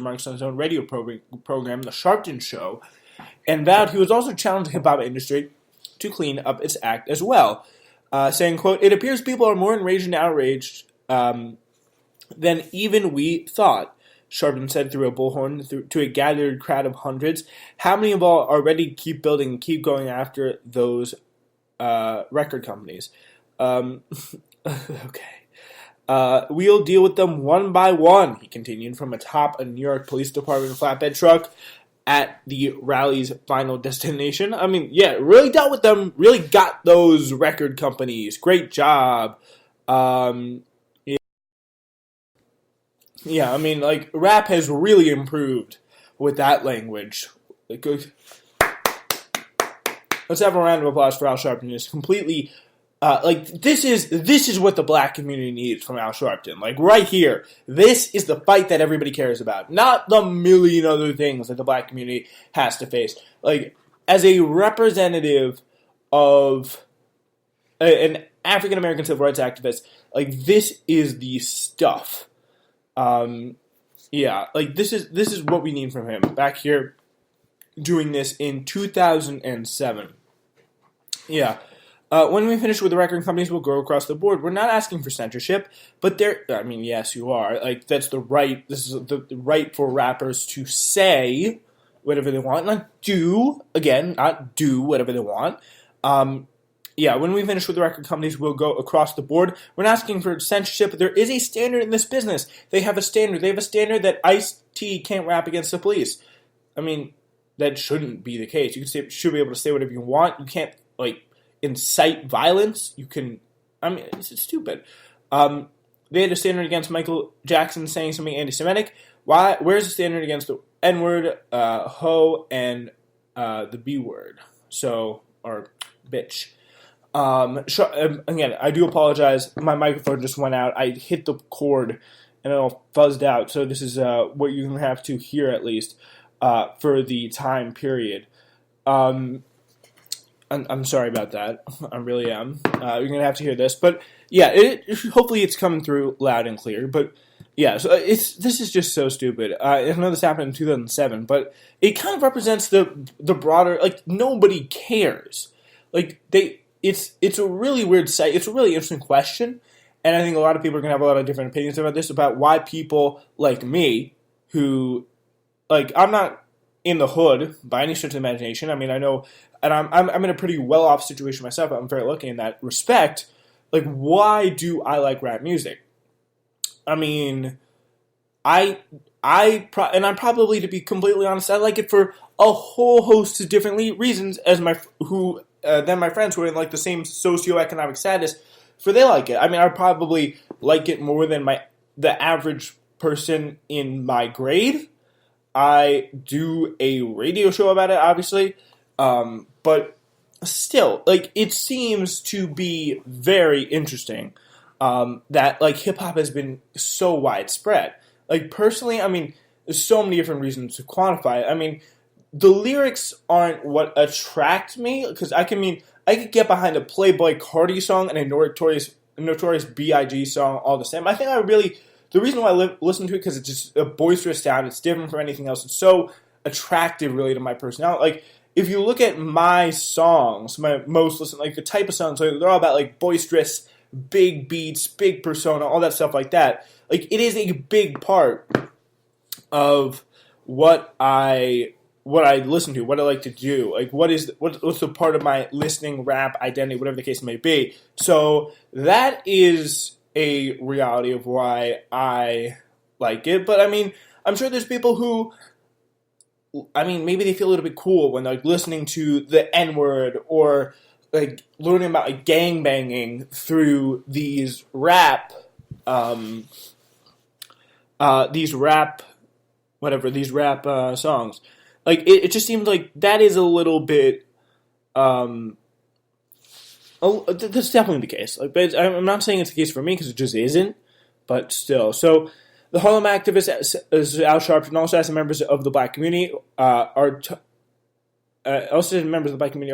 remarks on his own radio program, The Sharpton Show, and vowed he was also challenging the hip-hop industry to clean up its act as well, saying, quote, "It appears people are more enraged and outraged than even we thought," Sharpton said through a bullhorn to a gathered crowd of hundreds. "How many of all are ready to keep building and keep going after those record companies?" Okay. "We'll deal with them one by one," he continued from atop a New York Police Department flatbed truck at the rally's final destination. I mean, yeah, really dealt with them, really got those record companies. Great job. Yeah, I mean, like, rap has really improved with that language. Let's have a round of applause for Al Sharpton. It's completely... this is what the black community needs from Al Sharpton. Like, right here. This is the fight that everybody cares about. Not the million other things that the black community has to face. Like, as a representative of an African-American civil rights activist, like, this is the stuff. Yeah, like, this is what we need from him. Back here, doing this in 2007. Yeah. When we finish with the record companies, we'll go across the board. We're not asking for censorship, but I mean, yes, you are. Like, that's the right, this is the right for rappers to say whatever they want, not do whatever they want. Yeah, when we finish with the record companies, we'll go across the board. We're not asking for censorship, but there is a standard in this business. They have a standard. They have a standard that Ice-T can't rap against the police. I mean, that shouldn't be the case. You should be able to say whatever you want. You can't, like, incite violence. You can, I mean, it's stupid. They had a standard against Michael Jackson saying something anti-Semitic. Where's the standard against the N-word, ho, and the B-word? So, or bitch. Again, I do apologize. My microphone just went out. I hit the cord and it all fuzzed out. So this is what you're going to have to hear at least for the time period. I'm sorry about that. I really am. You're going to have to hear this. But yeah, hopefully it's coming through loud and clear. But yeah, so this is just so stupid. I know this happened in 2007, but it kind of represents the broader, like, nobody cares. Like, it's a really weird site. It's a really interesting question. And I think a lot of people are going to have a lot of different opinions about this, about why people like me, who, like, I'm not in the hood by any stretch of the imagination. I mean, I know, and I'm in a pretty well-off situation myself. I'm very lucky in that respect. Like, why do I like rap music? I mean, and I'm probably, to be completely honest, I like it for a whole host of different reasons than my friends who are in, like, the same socioeconomic status, for they like it. I mean, I probably like it more than the average person in my grade. I do a radio show about it, obviously, but still, like, it seems to be very interesting that, like, hip-hop has been so widespread. Like, personally, I mean, there's so many different reasons to quantify it. I mean, the lyrics aren't what attract me, because I could get behind a Playboy Cardi song and a Notorious B.I.G. song all the same. I think the reason why I listen to it, because it's just a boisterous sound. It's different from anything else. It's so attractive, really, to my personality. Like, if you look at my songs, my most listened, like, the type of songs, like, they're all about, like, boisterous, big beats, big persona, all that stuff like that. Like, it is a big part of what I listen to, what I like to do, like, what's the part of my listening rap identity, whatever the case may be. So that is a reality of why I like it. But I mean, I'm sure there's people who, I mean, maybe they feel a little bit cool when they're, like, listening to the N-word or, like, learning about, like, gangbanging through these rap songs. Like, it just seems like that is a little bit, that's definitely the case. Like, but I'm not saying it's the case for me, because it just isn't, but still. So, the Harlem activist, Al Sharpton, also has some members of the black community, are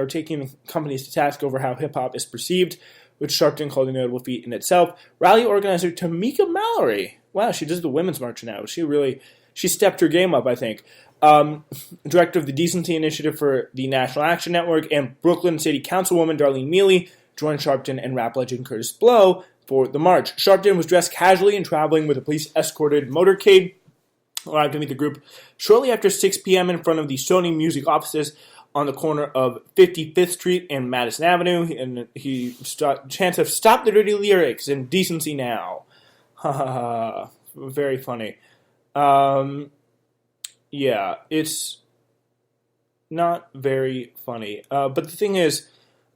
taking companies to task over how hip-hop is perceived, which Sharpton called a notable feat in itself. Rally organizer Tamika Mallory, wow, she does the Women's March now. She really she stepped her game up, I think. Director of the Decency Initiative for the National Action Network and Brooklyn City Councilwoman Darlene Mealy joined Sharpton and rap legend Curtis Blow for the march. Sharpton was dressed casually and traveling with a police-escorted motorcade. Arrived to meet the group shortly after 6 p.m. in front of the Sony Music offices on the corner of 55th Street and Madison Avenue, and he chants of "Stop the dirty lyrics" and "Decency now." Ha ha ha. Very funny. Yeah, it's not very funny. But the thing is,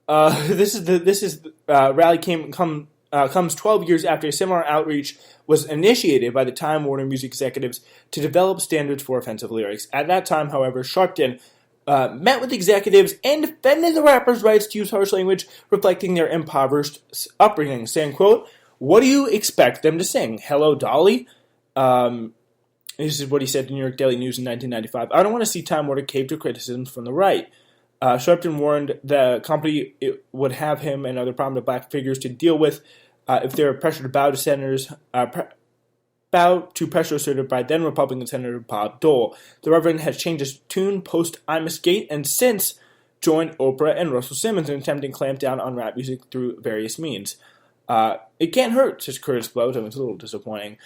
this rally comes 12 years after a similar outreach was initiated by the Time Warner music executives to develop standards for offensive lyrics. At that time, however, Sharpton met with executives and defended the rappers' rights to use harsh language, reflecting their impoverished upbringing, saying, quote, "What do you expect them to sing? Hello, Dolly?" This is what he said to New York Daily News in 1995. "I don't want to see Time Warner cave to criticisms from the right." Sharpton warned the company it would have him and other prominent black figures to deal with if they were pressured to bow to senators, bow to pressure asserted by then Republican Senator Bob Dole. The Reverend has changed his tune post-Imus Gate and since joined Oprah and Russell Simmons in attempting to clamp down on rap music through various means. "It can't hurt," says Curtis Blow. So it's a little disappointing.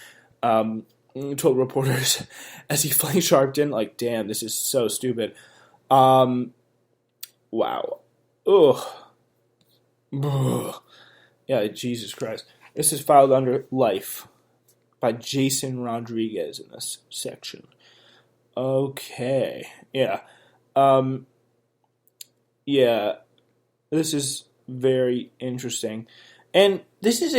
Told reporters as he flanked Sharpton, like, damn, this is so stupid. Wow. Ugh. Yeah, Jesus Christ. This is filed under life by Jason Rodriguez in this section. Okay. Yeah. Yeah. This is very interesting. And this is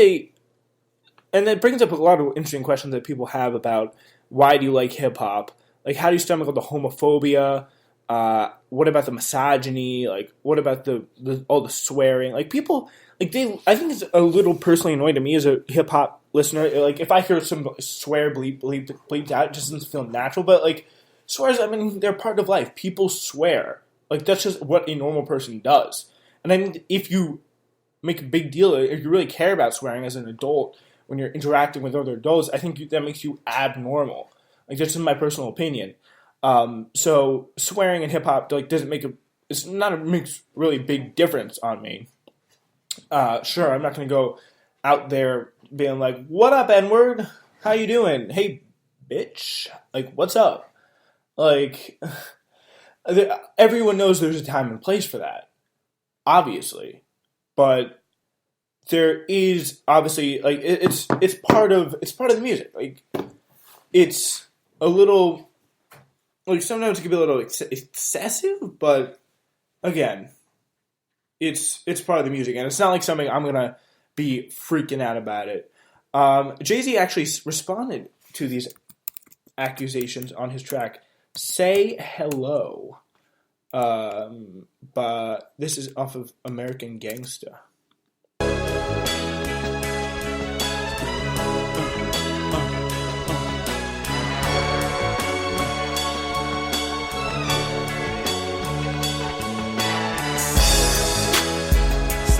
and that brings up a lot of interesting questions that people have about why do you like hip-hop? Like, how do you stomach all the homophobia? What about the misogyny? Like, what about all the swearing? Like, people, like, I think it's a little personally annoying to me as a hip-hop listener. Like, if I hear some swear bleeped out, it just doesn't feel natural. But, like, swears, I mean, they're part of life. People swear. Like, that's just what a normal person does. And I mean, if you make a big deal, if you really care about swearing as an adult, when you're interacting with other adults, I think that makes you abnormal. Like, that's in my personal opinion. So swearing in hip hop like makes really big difference on me. Sure, I'm not gonna go out there being like, "What up, N-word? How you doing? Hey, bitch. Like, what's up?" Like, everyone knows there's a time and place for that, obviously, but there is obviously like it's part of the music. Like, it's a little like sometimes it can be a little excessive, but again, it's part of the music, and it's not like something I'm gonna be freaking out about it. Jay-Z actually responded to these accusations on his track "Say Hello," but this is off of American Gangsta.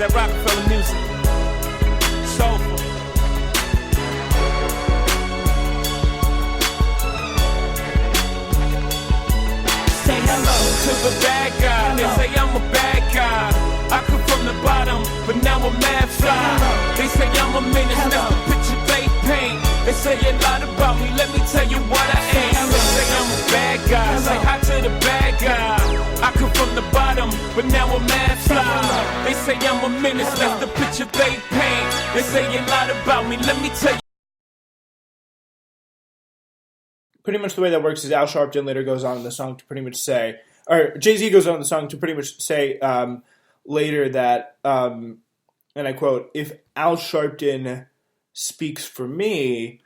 That Rockefeller music, soulful. Say hello to the bad guy. They say I'm a bad guy. I come from the bottom, but now I'm mad fly. They say I'm a menace, that's the picture they paint. They say a lot about me, let me tell you what I am. They say I'm a bad guy, say hi to the bad guy. I come from the bottom, but now I'm mad fly. They say I'm a menace, that's the picture they paint. They say a lot about me, let me tell you. Pretty much the way that works is Al Sharpton later goes on in the song to pretty much say, or Jay-Z goes on in the song to pretty much say later that, and I quote, "If Al Sharpton speaks for me,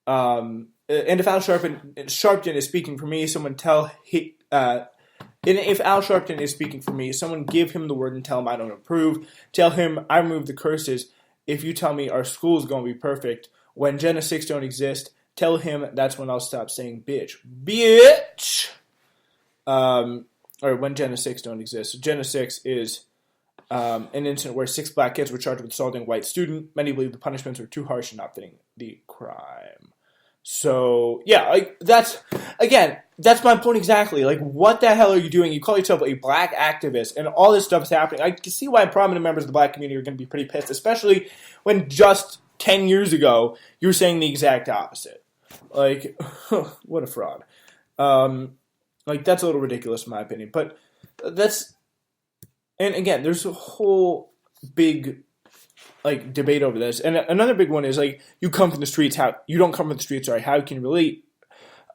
and if Al Sharpton is speaking for me, someone tell and if Al Sharpton is speaking for me, someone give him the word and tell him I don't approve. Tell him I remove the curses. If you tell me our school is going to be perfect, when Jenna 6 don't exist, tell him that's when I'll stop saying bitch. Bitch! Or when Jenna 6 don't exist. So Jenna 6 is an incident where 6 black kids were charged with assaulting a white student. Many believe the punishments were too harsh and not fitting the crime. So, yeah, like, that's my point exactly. Like, what the hell are you doing? You call yourself a black activist, and all this stuff is happening. I can see why prominent members of the black community are going to be pretty pissed, especially when just 10 years ago, you were saying the exact opposite. Like, what a fraud. Like, that's a little ridiculous in my opinion. But and again, there's a whole big, like, debate over this. And another big one is, like, you come from the streets, how can you relate?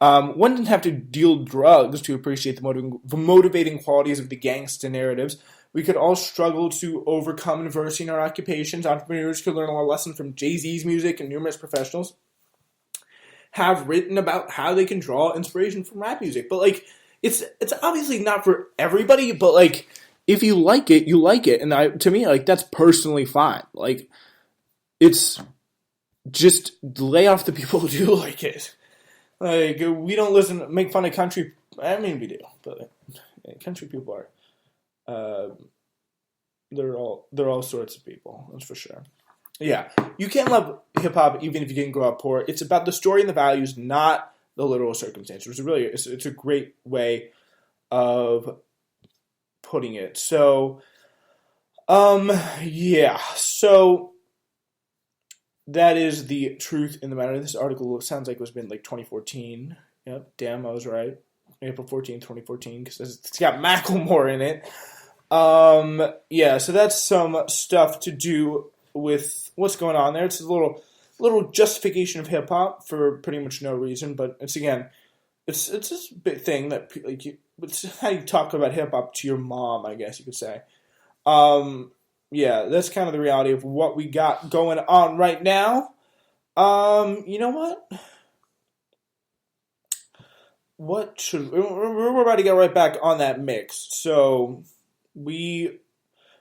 One didn't have to deal drugs to appreciate the motivating qualities of the gangsta narratives. We could all struggle to overcome adversity in our occupations. Entrepreneurs could learn a lot of lessons from Jay-Z's music, and numerous professionals have written about how they can draw inspiration from rap music. But, like, it's obviously not for everybody, but, like, if you like it, you like it. And to me, like, that's personally fine. Like, it's just lay off the people who do like it. Like, we don't make fun of country. I mean, we do, but country people are. They're all sorts of people. That's for sure. Yeah, you can't love hip hop even if you didn't grow up poor. It's about the story and the values, not the literal circumstances. It's a great way of putting it. So, yeah. So that is the truth in the matter. This article sounds like it was written like 2014. Yep, damn, I was right. April 14th, 2014, because it's got Macklemore in it. Yeah, so that's some stuff to do with what's going on there. It's a little justification of hip hop for pretty much no reason, but it's this big thing that like it's how you talk about hip hop to your mom, I guess you could say. Yeah, that's kind of the reality of what we got going on right now. You know what? We're about to get right back on that mix. So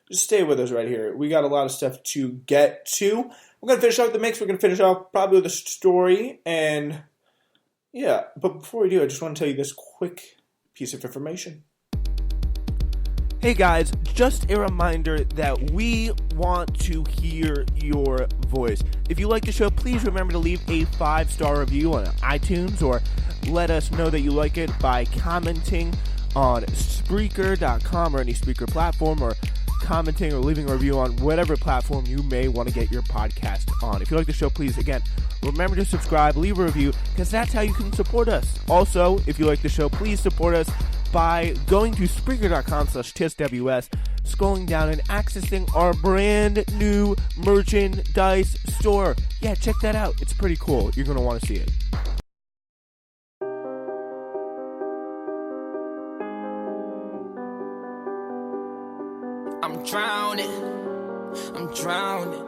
just stay with us right here. We got a lot of stuff to get to. We're going to finish off the mix. We're going to finish off probably with a story. And yeah, but before we do, I just want to tell you this quick piece of information. Hey guys, just a reminder that we want to hear your voice. If you like the show, please remember to leave a 5-star review on iTunes, or let us know that you like it by commenting on Spreaker.com or any Spreaker platform, or commenting or leaving a review on whatever platform you may want to get your podcast on. If you like the show, please, again, remember to subscribe, leave a review, because that's how you can support us. Also, if you like the show, please support us by going to Spreaker.com/TSWS, scrolling down and accessing our brand new merchandise store. Yeah, check that out. It's pretty cool. You're going to want to see it. I'm drowning, I'm drowning,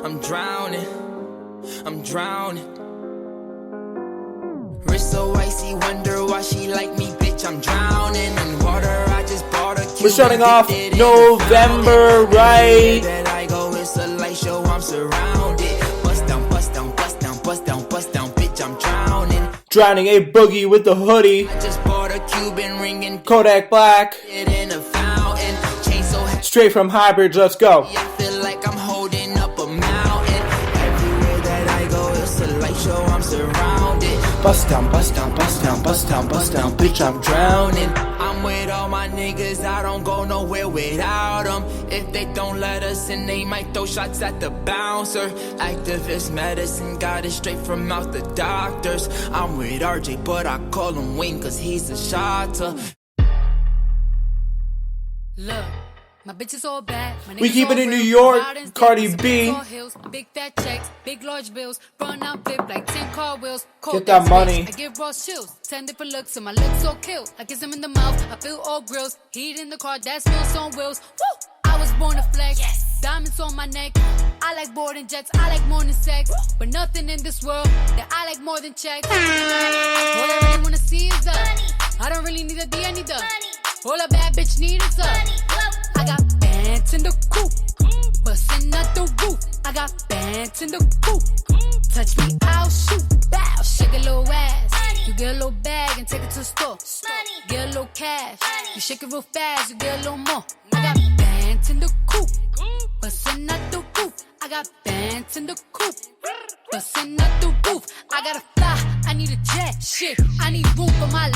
I'm drowning, I'm drowning. Wrist so icy, wonder why she like me, bitch. I'm drowning in water. I just bought a Cuban. We're starting off November, right? That I go, it's a light show. I'm surrounded. Bust down, bust down, bust down, bust down, bust down, bitch. I'm drowning. Drowning a boogie with the hoodie. I just bought a Cuban ring and Kodak Black. it in a fountain. Chain so heavy. Straight from Hybrids, let's go. I feel like I'm holding up a mountain. Everywhere that I go, it's a light show. I'm surrounded. Bust down, bust down, bust down, bust down, bust down, bitch, I'm drowning. I'm with all my niggas, I don't go nowhere without them. If they don't let us in, they might throw shots at the bouncer. Activist medicine, got it straight from out the doctors. I'm with RJ, but I call him Wayne, cause he's a shotter. Look, my bitch is all bad. We keep it in New York, Cardi B. Big fat checks, big large bills, run out flip like 10 car wheels. Get that money. I give raw chills, 10 different looks, and my lips so kill. I kiss him in the mouth, I feel all grills. Heat in the car, that smells on wheels. Woo! I was born to flex, yes. Diamonds on my neck. I like boarding jets, I like more than sex. But nothing in this world that I like more than checks. What I really wanna see is the money. I don't really need a D, I need the money. All a bad bitch need is the money. I got bands in the coupe, bustin' out the roof. I got bands in the coupe. Touch me, I'll shoot. Bow, shake a little ass. You get a little bag and take it to the store. Get a little cash. You shake it real fast, you get a little more. I got bands in the coupe, bustin' out the roof. I got bands in the coupe. Bustin' up the roof. I gotta fly. I need a jet. Shit, I need room for my